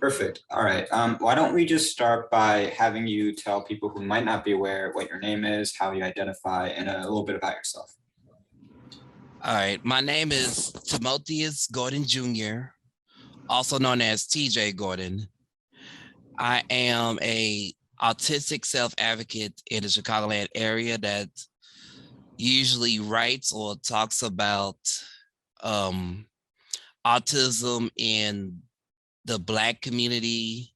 Perfect. All right. Why don't we just start by having you tell people who might not be aware what your name is, how you identify, and a little bit about yourself. All right, my name is Timotheus Gordon Jr., also known as TJ Gordon. I am a autistic self-advocate in the Chicagoland area that usually writes or talks about autism in the Black community,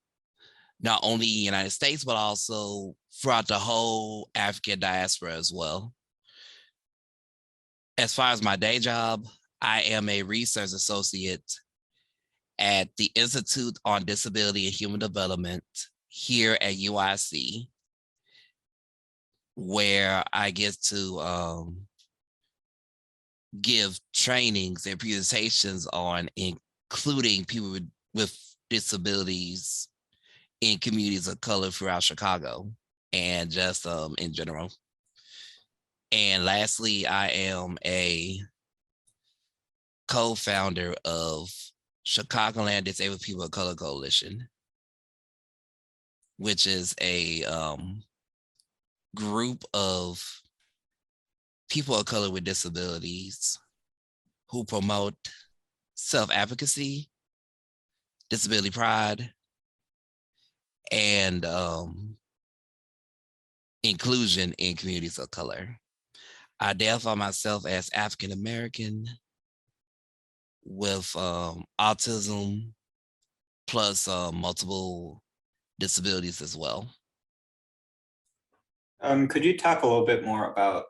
not only in the United States, but also throughout the whole African diaspora as well. As far as my day job, I am a research associate at the Institute on Disability and Human Development here at UIC, where I get to give trainings and presentations on including people with disabilities in communities of color throughout Chicago and just in general. And lastly, I am a co-founder of Chicagoland Disabled People of Color Coalition, which is a group of people of color with disabilities who promote self-advocacy, disability pride, and inclusion in communities of color. I identify myself as African American with autism plus multiple disabilities as well. Could you talk a little bit more about,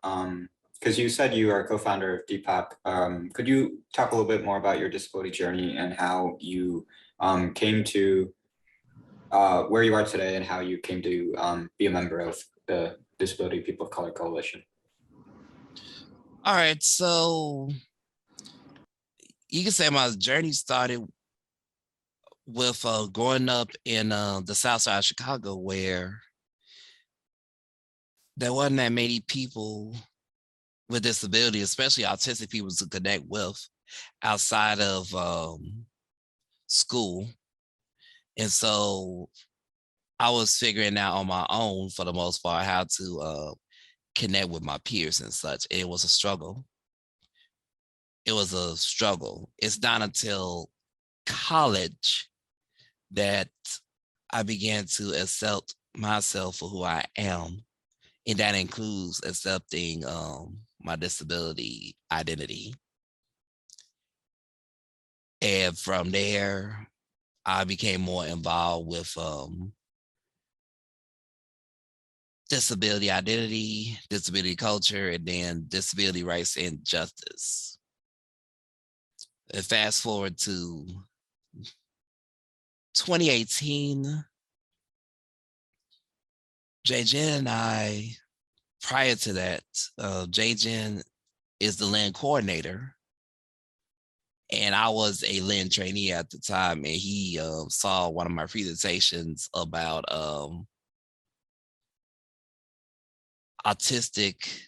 because you said you are a co-founder of DPOCC, could you talk a little bit more about your disability journey and how you came to where you are today and how you came to be a member of the Disability People of Color Coalition? All right, so you can say my journey started with growing up in the South Side of Chicago, where there wasn't that many people with disability, especially autistic people, to connect with outside of school. And so I was figuring out on my own, for the most part, how to connect with my peers and such. It was a struggle. It was a struggle. It's not until college that I began to accept myself for who I am. And that includes accepting my disability identity. And from there, I became more involved with disability identity, disability culture, and then disability rights and justice. And fast forward to 2018, J-Jen and I, prior to that, J-Jen is the LIN coordinator. And I was a LIN trainee at the time, and he saw one of my presentations about autistic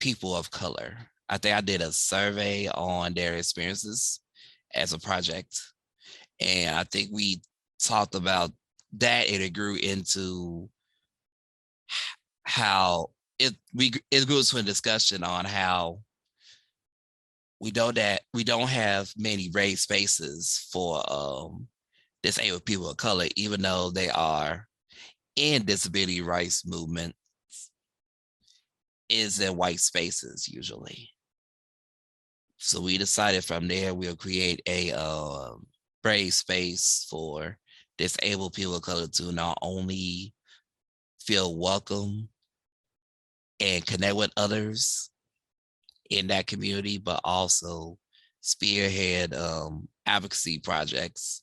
people of color. I think I did a survey on their experiences as a project. And I think we talked about that, and it grew into how it grew to a discussion on how we don't have many raised spaces for disabled people of color, even though they are in disability rights movement, is in white spaces usually. So we decided from there we'll create a raised space for disabled people of color to not only feel welcome and connect with others in that community, but also spearhead advocacy projects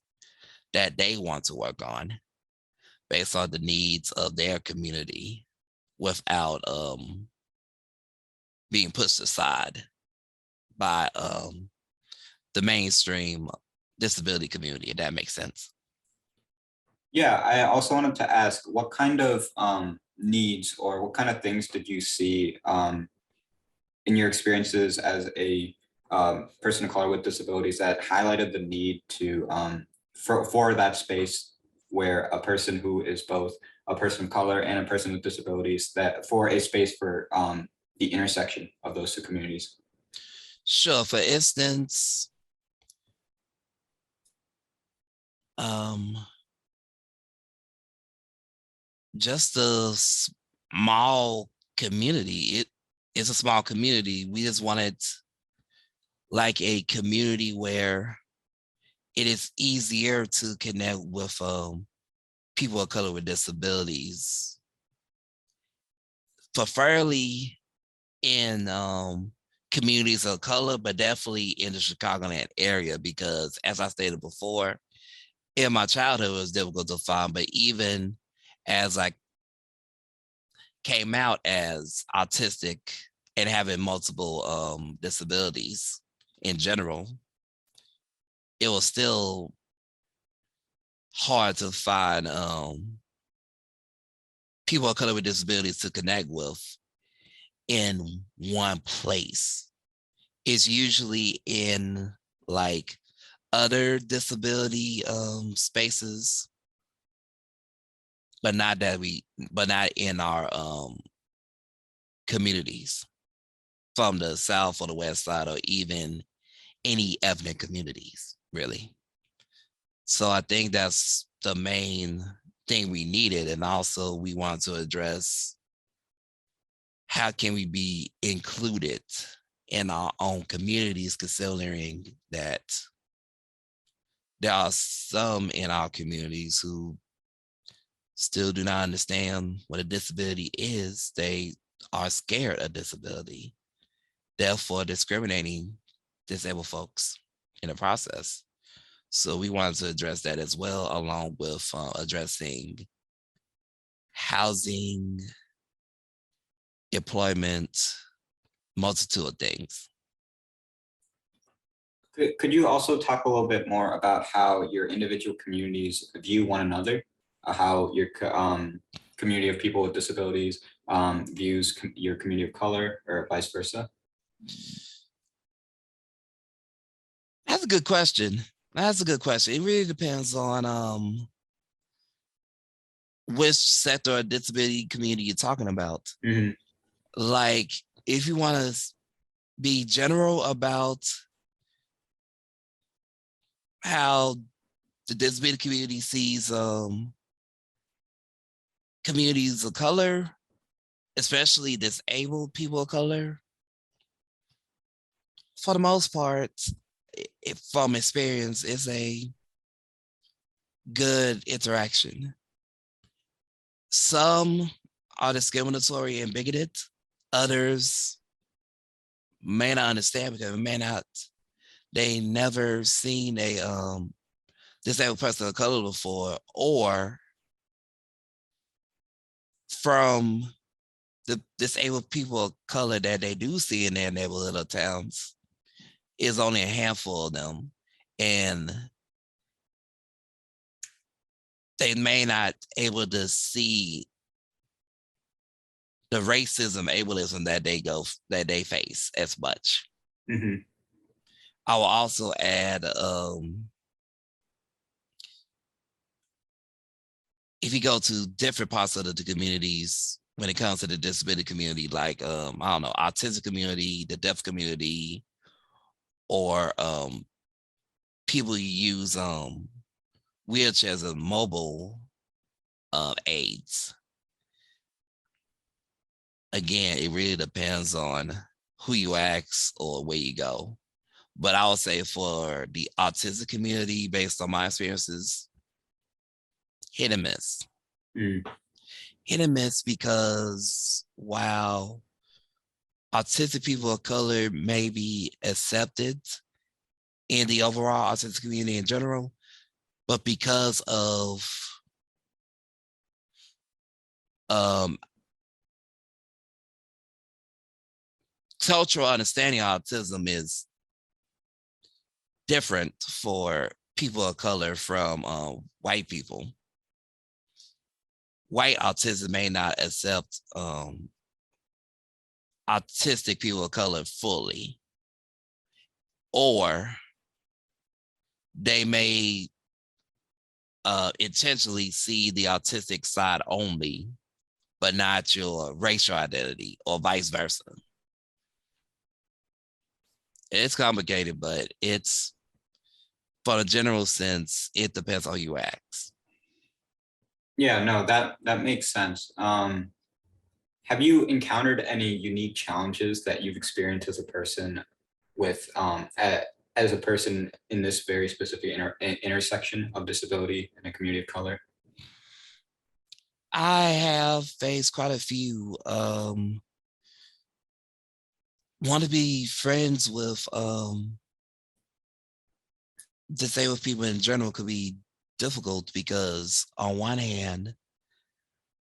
that they want to work on based on the needs of their community without being pushed aside by the mainstream disability community, if that makes sense. Yeah, I also wanted to ask, what kind of needs or what kind of things did you see in your experiences as a person of color with disabilities that highlighted the need to for that space where a person who is both a person of color and a person with disabilities, that for a space for the intersection of those two communities? Sure. For instance, just a small community. It's a small community. We just wanted like a community where it is easier to connect with people of color with disabilities, preferably in communities of color, but definitely in the Chicagoland area, because as I stated before, in my childhood, it was difficult to find, but even as I came out as autistic and having multiple disabilities in general, it was still hard to find people of color with disabilities to connect with in one place. It's usually in like other disability spaces, but not in our communities from the South or the West Side, or even any ethnic communities, really. So I think that's the main thing we needed. And also we want to address how can we be included in our own communities, considering that there are some in our communities who still do not understand what a disability is. They are scared of disability, therefore discriminating disabled folks in the process. So we wanted to address that as well, along with addressing housing, employment, multitude of things. Could you also talk a little bit more about how your individual communities view one another? How your community of people with disabilities views your community of color, or vice versa? That's a good question. That's a good question. It really depends on which sector or disability community you're talking about. Mhm. Like, if you want to be general about how the disability community sees communities of color, especially disabled people of color, for the most part, from experience, it's a good interaction. Some are discriminatory and bigoted. Others may not understand because they never seen a disabled person of color before, or from the disabled people of color that they do see in their neighborhood or towns, is only a handful of them. And they may not able to see the racism, ableism that they face as much. Mhm. I will also add, if you go to different parts of the communities, when it comes to the disability community, like I don't know, autistic community, the deaf community, or people who use wheelchairs and mobile aids. Again, it really depends on who you ask or where you go. But I would say for the autistic community, based on my experiences, hit and miss. Mm. Hit and miss, because while autistic people of color may be accepted in the overall autistic community in general, but because of cultural understanding of autism is different for people of color from white people. White autism may not accept autistic people of color fully, or they may intentionally see the autistic side only, but not your racial identity or vice versa. It's complicated, but it's, for a general sense, it depends on you ask. Yeah, no, that makes sense. Have you encountered any unique challenges that you've experienced as a person with as a person in this very specific intersection of disability and a community of color? I have faced quite a few. Want to be friends with disabled people in general could be difficult because on one hand,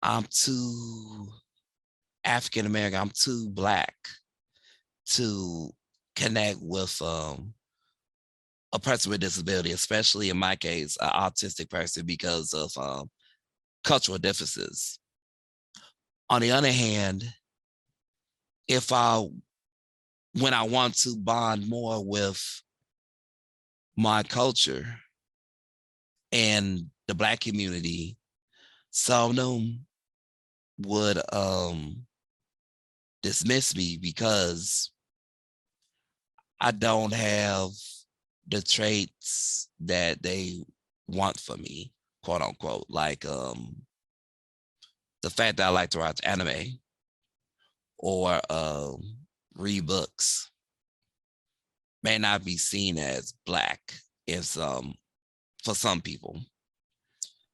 I'm too African American, I'm too Black to connect with a person with disability, especially in my case, an autistic person, because of cultural differences. On the other hand, if I, when I want to bond more with my culture and the Black community, some of them would dismiss me because I don't have the traits that they want for me, quote unquote, like the fact that I like to watch anime or read books may not be seen as Black in some, for some people.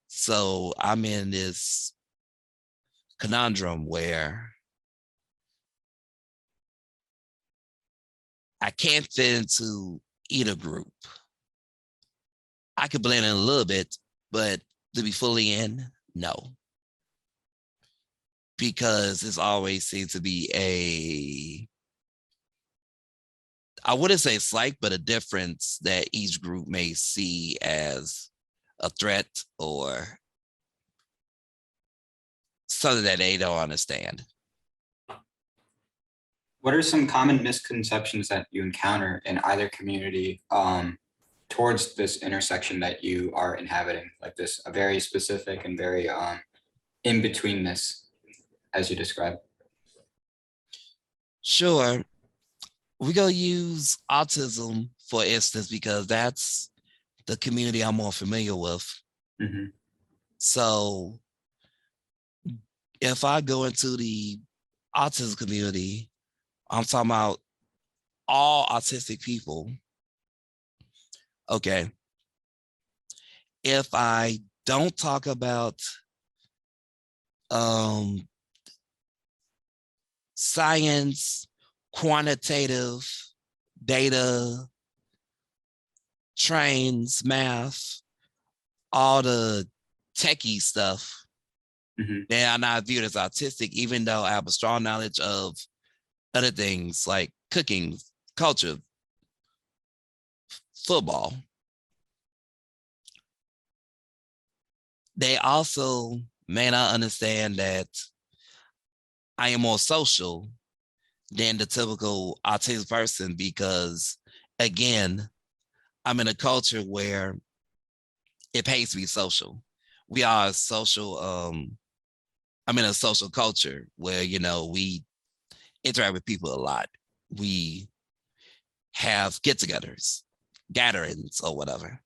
So I'm in this conundrum where I can't fit into either group. I could blend in a little bit, but to be fully in, no. Because it's always seems to be I wouldn't say slight, but a difference that each group may see as a threat or something that they don't understand. What are some common misconceptions that you encounter in either community towards this intersection that you are inhabiting, like this a very specific and very in betweenness, as you described? Sure, we're gonna use autism for instance, because that's the community I'm more familiar with. Mhm. So if I go into the autism community, I'm talking about all autistic people. Okay. If I don't talk about um, science, quantitative data, trains, math, all the techie stuff, Mhm. then I'm not viewed as autistic, even though I have a strong knowledge of other things like cooking, culture, football. They also may not understand that I am more social than the typical autistic person because, again, I'm in a culture where it pays to be social. We are a social, I'm in a social culture where, you know, we interact with people a lot. We have get-togethers, gatherings, or whatever.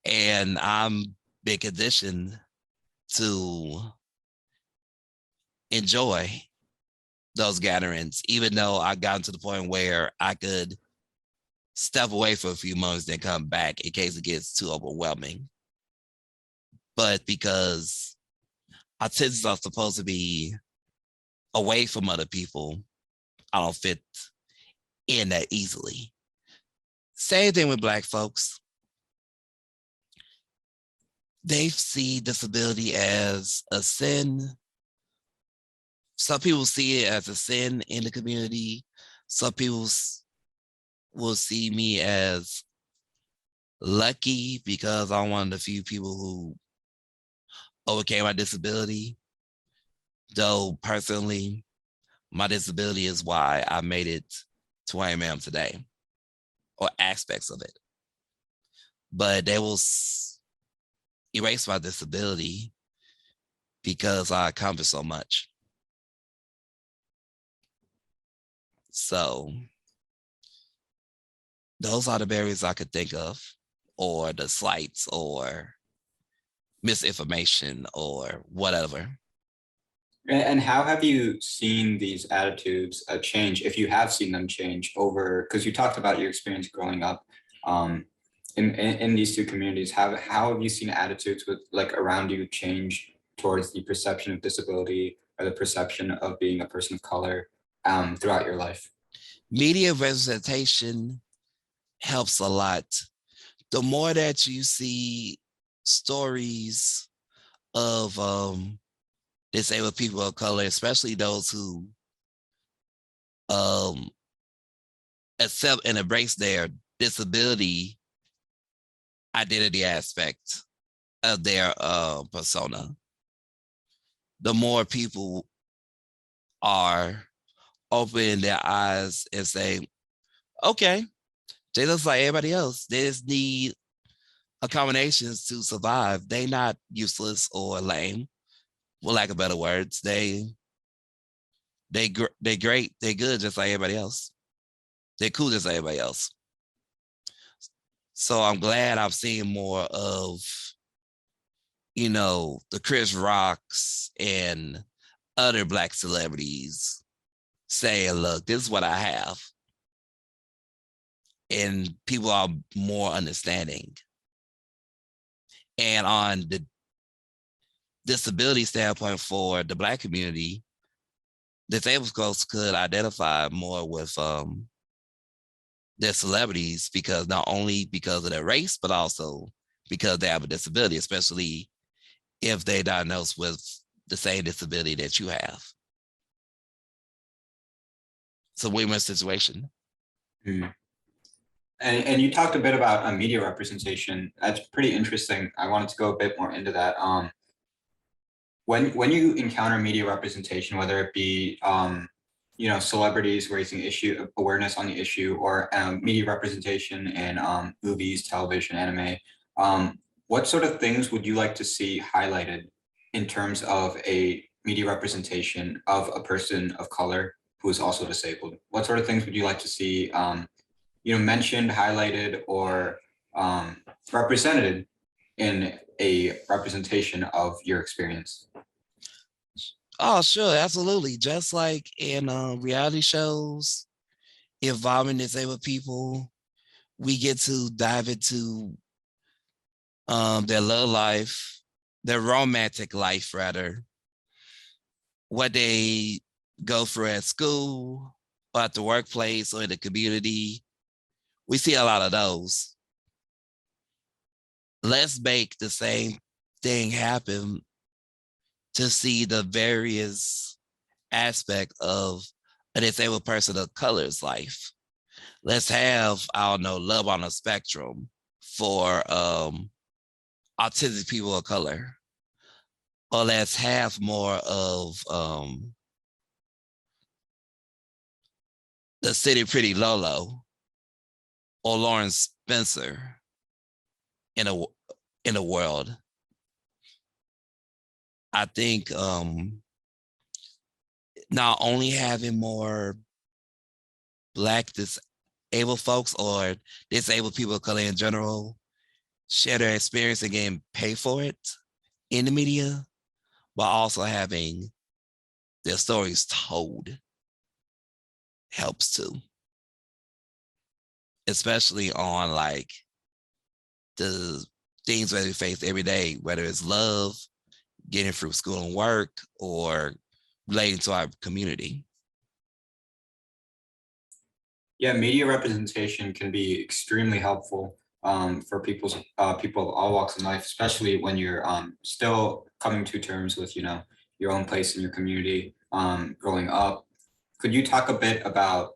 And I'm been conditioned to enjoy those gatherings, even though I got to the point where I could step away for a few months, then come back in case it gets too overwhelming. But because autistics are supposed to be away from other people, I don't fit in that easily. Same thing with Black folks. They see disability as a sin. Some people see it as a sin in the community. Some people will see me as lucky because I'm one of the few people who overcame my disability. Though personally, my disability is why I made it to where I am today, or aspects of it. But they will erase my disability because I accomplished so much. So those are the barriers I could think of, or the slights or misinformation or whatever. And how have you seen these attitudes change, if you have seen them change over, because you talked about your experience growing up in these two communities, how have you seen attitudes with like around you change towards the perception of disability or the perception of being a person of color throughout your life? Media representation helps a lot. The more that you see stories of disabled people of color, especially those who um, accept and embrace their disability identity aspect of their persona, the more people are opening their eyes and say, okay, they look like everybody else. They just need accommodations to survive. They not useless or lame, for lack of better words. They great. They good just like everybody else. They cool just like everybody else. So I'm glad I've seen more of, the Chris Rocks and other Black celebrities saying, look, this is what I have. And people are more understanding. And on the disability standpoint for the Black community, disabled folks could identify more with their celebrities, because not only because of their race, but also because they have a disability, especially if they're diagnosed with the same disability that you have. It's a win-win situation. Mm. And you talked a bit about media representation. That's pretty interesting. I wanted to go a bit more into that. When you encounter media representation, whether it be celebrities raising issue awareness on the issue, or media representation in movies, television, anime, what sort of things would you like to see highlighted in terms of a media representation of a person of color who is also disabled? What sort of things would you like to see mentioned, highlighted, or represented in a representation of your experience? Oh, sure, absolutely. Just like in reality shows involving disabled people, we get to dive into their love life, their romantic life, rather, what they go through at school, or at the workplace, or in the community. We see a lot of those. Let's make the same thing happen to see the various aspect of a disabled person of color's life. Let's have, I don't know, love on a spectrum for autistic people of color. Or let's have more of the City Pretty Lolo or Lawrence Spencer in a world. I think not only having more Black disabled folks or disabled people of color in general share their experience and getting paid for it in the media, but also having their stories told helps too. Especially on like the things that we face every day, whether it's love, getting through school and work, or relating to our community. Yeah, media representation can be extremely helpful for people of all walks of life, especially when you're still coming to terms with your own place in your community growing up. Could you talk a bit about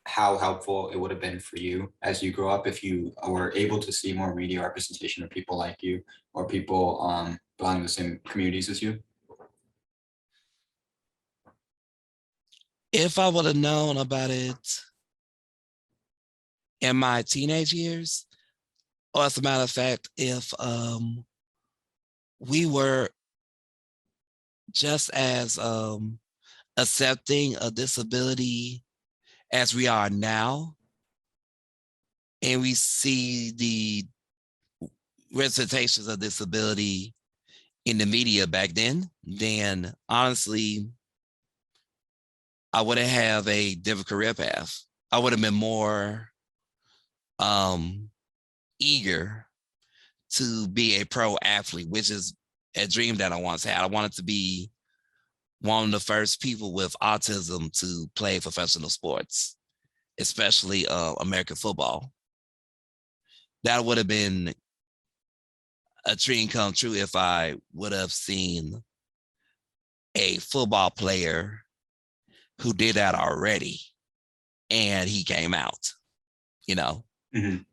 how helpful it would have been for you as you grow up if you were able to see more media representation of people like you, or people belonging to the same communities as you? If I would have known about it in my teenage years, or as a matter of fact, if we were just as accepting of disability as we are now, and we see the representations of disability in the media back then honestly, I wouldn't have a different career path. I would have been more eager to be a pro athlete, which is a dream that I once had. I wanted to be one of the first people with autism to play professional sports, especially American football. That would have been a dream come true if I would have seen a football player who did that already and he came out, you know. Mhm.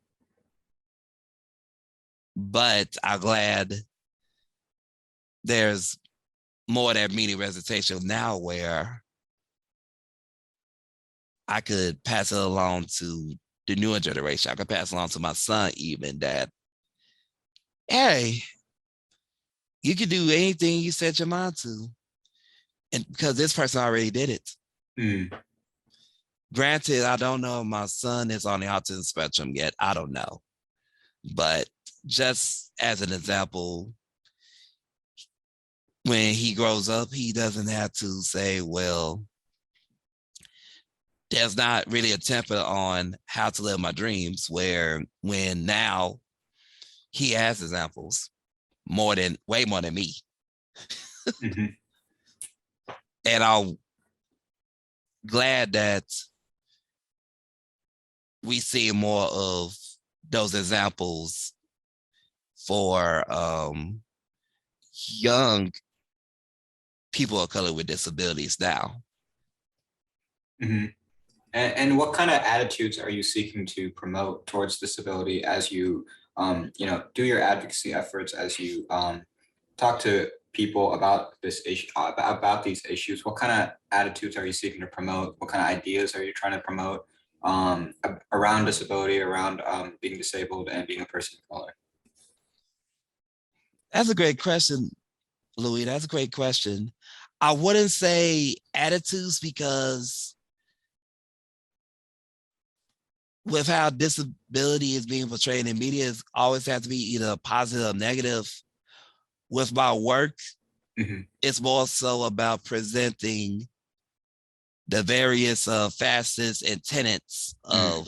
But I'm glad there's more of that media representation now where I could pass it along to the newer generation. I could pass it along to my son even that, hey, you can do anything you set your mind to. And because this person already did it. Mm. Granted, I don't know if my son is on the autism spectrum yet. I don't know. But just as an example, when he grows up, he doesn't have to say, well, there's not really a template on how to live my dreams, where when now he has examples way more than me. Mm-hmm. And I'm glad that we see more of those examples for young people of color with disabilities now. Mm-hmm. And what kind of attitudes are you seeking to promote towards disability as you, do your advocacy efforts, as you talk to people about this issue, about these issues? What kind of attitudes are you seeking to promote? What kind of ideas are you trying to promote around disability, around being disabled and being a person of color? That's a great question, Louis. That's a great question. I wouldn't say attitudes because with how disability is being portrayed in media, it always has to be either positive or negative. With my work, Mm-hmm. it's more so about presenting the various facets and tenets of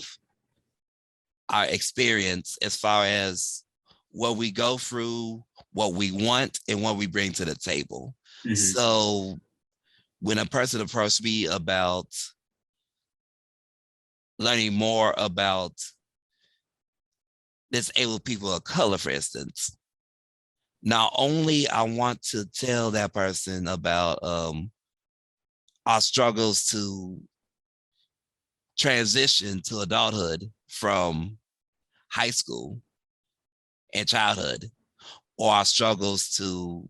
our experience as far as what we go through, what we want, and what we bring to the table. Mm-hmm. So when a person approached me about learning more about disabled people of color, for instance, not only I want to tell that person about our struggles to transition to adulthood from high school and childhood, or our struggles to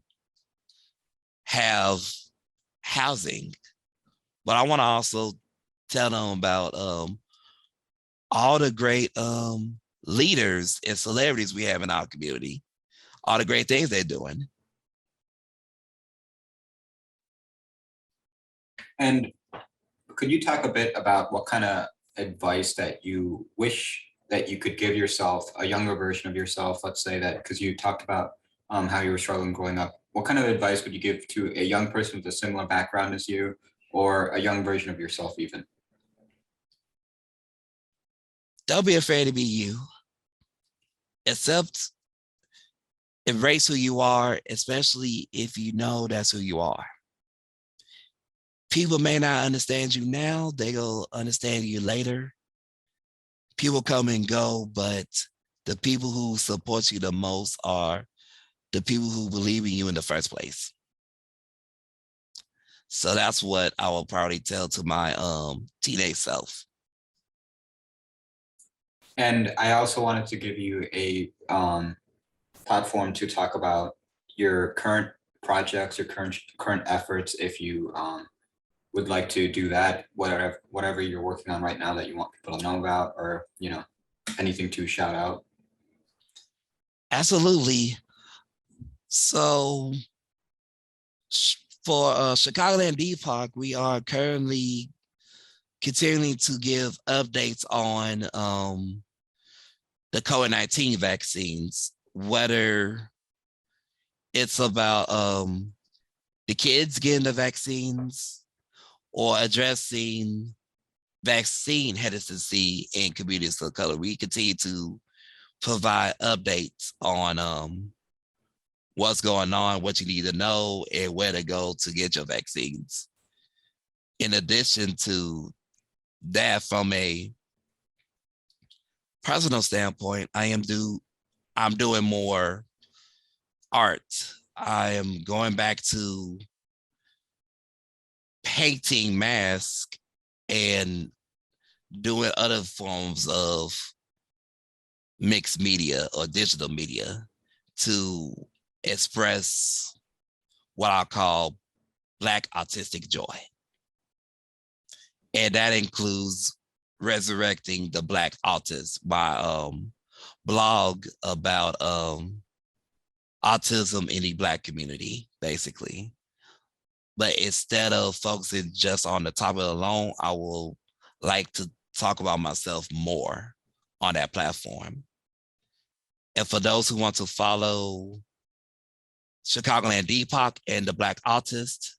have housing, but I want to also tell them about all the great leaders and celebrities we have in our community, all the great things they're doing. And could you talk a bit about what kind of advice that you wish that you could give yourself, a younger version of yourself, let's say that, because you talked about how you were struggling growing up. What kind of advice would you give to a young person with a similar background as you, or a young version of yourself even? Don't be afraid to be you. Accept, embrace who you are, especially if you know that's who you are. People may not understand you now, they'll understand you later. People come and go, but the people who support you the most are the people who believe in you in the first place. So that's what I will probably tell to my teenage self. And I also wanted to give you a platform to talk about your current projects, your current efforts, if you would like to do that, whatever you're working on right now that you want people to know about, or anything to shout out. Absolutely. So for Chicagoland DPOCC, we are currently continuing to give updates on the COVID-19 vaccines, whether it's about the kids getting the vaccines or addressing vaccine hesitancy in communities of color. We continue to provide updates on what's going on, what you need to know, and where to go to get your vaccines. In addition to that, from a personal standpoint, I'm doing more art. I am going back to painting masks and doing other forms of mixed media or digital media to express what I call Black autistic joy. And that includes Resurrecting the Black Autist, my blog about autism in the Black community, basically. But instead of focusing just on the topic alone, I will like to talk about myself more on that platform. And for those who want to follow Chicagoland DPOCC and the Black Autist,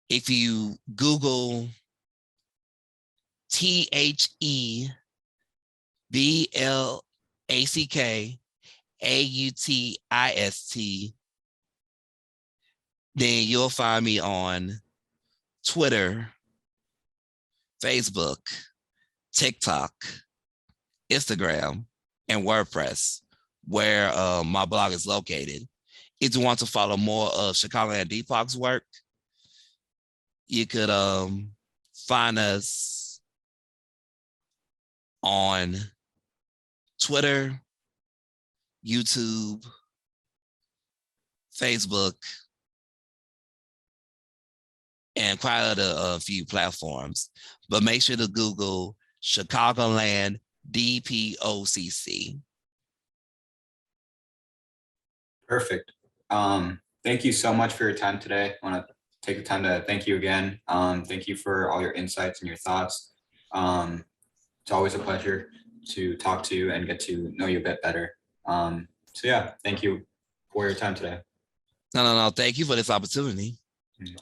if you Google THEBLACKAUTIST, then you'll find me on Twitter, Facebook, TikTok, Instagram, and WordPress, where my blog is located. If you want to follow more of Chicagoland DPOCC's work, you could find us on Twitter, YouTube, Facebook, and quite a few platforms. But make sure to Google Chicagoland DPOCC. Perfect. Thank you so much for your time today. I want to take the time to thank you again. Thank you for all your insights and your thoughts. It's always a pleasure to talk to you and get to know you a bit better. So yeah, thank you for your time today. No. Thank you for this opportunity. Mhm.